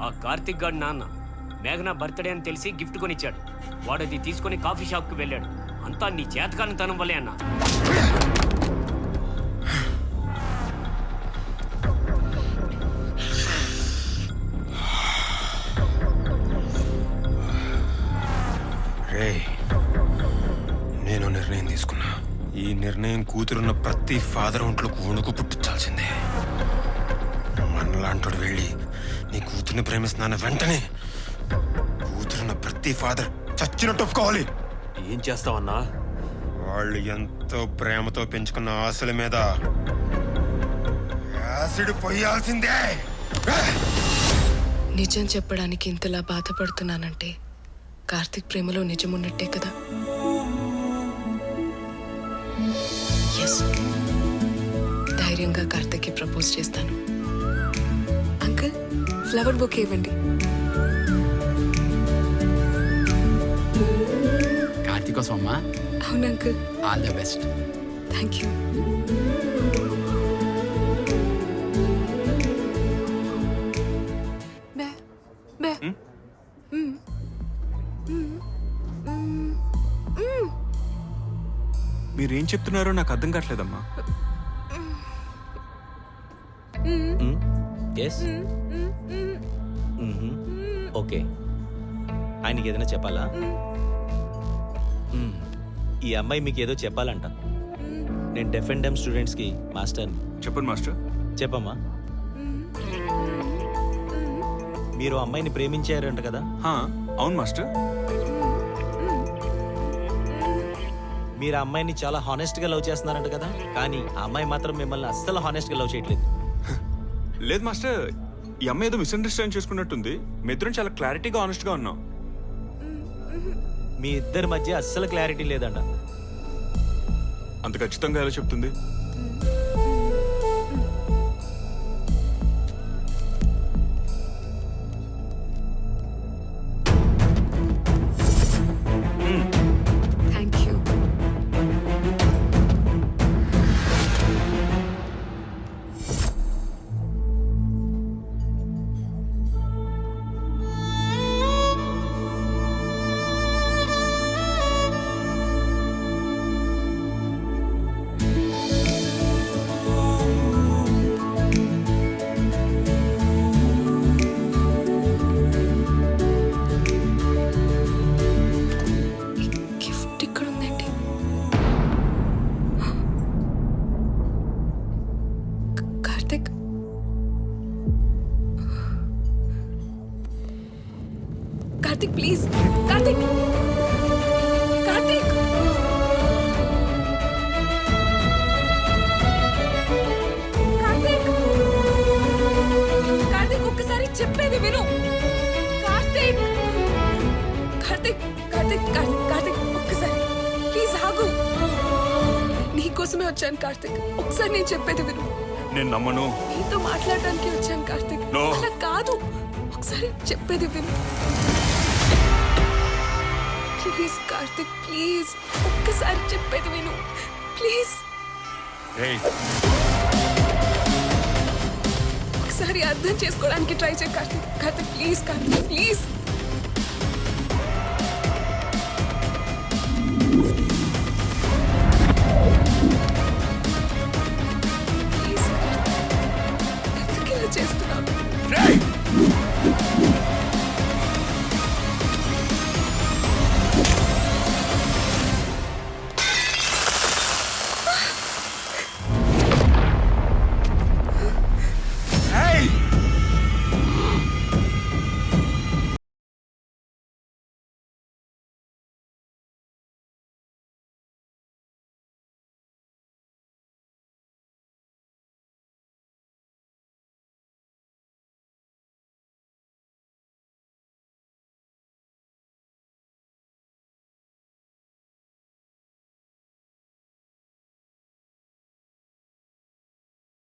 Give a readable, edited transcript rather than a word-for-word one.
ఆ కార్తిక్ గాడి నాన్న మేఘనా బర్త్డే అని తెలిసి గిఫ్ట్ కొనిచ్చాడు. వాడు అది తీసుకొని కాఫీ షాప్కి వెళ్ళాడు. అంతా నీ చేతకానితనం వల్లే అన్నా. నేను నిర్ణయం తీసుకున్నా. ఈ నిర్ణయం కూతురున్న ప్రతి ఫాదర్ ఒంట్లోకి వణుకు పుట్టించాల్సిందే. మనలాంటి వెళ్ళి నీ కూతుర్ని ప్రేమిస్తున్నాను వెంటనే కూతురున్న ప్రతి ఫాదర్ చచ్చినట్టు ఒప్పుకోవాలి. ఏం చేస్తావన్నా? వాళ్ళు ఎంతో ప్రేమతో పెంచుకున్న ఆశల మీద యాసిడ్ పొయ్యాల్సిందే. నిజం చెప్పడానికి ఇంతలా బాధపడుతున్నానంటే కార్తిక్ ప్రేమలో నిజమున్నట్టే కదా. ఎస్, ధైర్యంగా కార్తిక్కి ప్రపోజ్ చేస్తాను. అంకుల్, ఫ్లవర్ బొకే ఇవ్వండి. కార్తీక్ కోసం అమ్మా? అవును uncle. All the best. Thank you. మీరేం చెప్తున్నారో నాకు అర్థం కావట్లేదమ్మా. ఓకే, ఆయనకి ఏదైనా చెప్పాలా? ఈ అమ్మాయి మీకు ఏదో చెప్పాలంట. నేను డెఫ్ అండ్ డెమ్ స్టూడెంట్స్కి మాస్టర్ని. చెప్పండి మాస్టర్. చెప్పమ్మా. మీరు అమ్మాయిని ప్రేమించారంట కదా? అవును మాస్టర్. మీరు ఆ అమ్మాయిని చాలా హానెస్ట్గా లవ్ చేస్తున్నారంట కదా? కానీ ఆ అమ్మాయి మాత్రం మిమ్మల్ని అస్సలు హానెస్ట్గా లవ్ చేయట్లేదు. లేదు మాస్టర్, ఈ అమ్మాయి ఏదో మిస్అండర్స్టాండ్ చేసుకున్నట్టుంది. మీ ఇద్దరం చాలా క్లారిటీగా ఆనెస్ట్గా ఉన్నాం. మీ ఇద్దరి మధ్య అస్సలు క్లారిటీ లేదంట. అంత ఖచ్చితంగా ఎలా చెప్తుంది? Thank you. గిఫ్ట్ ఇక్కడ ఉందండి. కార్తిక్, కార్తిక్ ప్లీజ్. కార్తిక్, కార్తిక్, కార్తిక్, కార్తిక్ ఒక్కసారి చెప్పేది విను. కార్తిక్, కార్తిక్, కార్తిక్, కార్తిక్, కార్తిక్ ఒక్కసారి ప్లీజ్ ఆగు. నీకోసమే వచ్చాను కార్తిక్, ఒకసారి నేను చెప్పేది విను. నేను నమ్మను. నీతో మాట్లాడడానికి వచ్చాను కార్తిక్. No. అలా కాదు, ఒకసారి చెప్పేది విను ప్లీజ్. కార్తిక్ ప్లీజ్, ఒక్కసారి చెప్పేది విను ప్లీజ్. ఒకసారి అర్థం చేసుకోవడానికి ట్రై చేయి Karthik. Karthik please, Karthik please. Please Karthik, ఎందుకు ఇలా చేస్తున్నావు?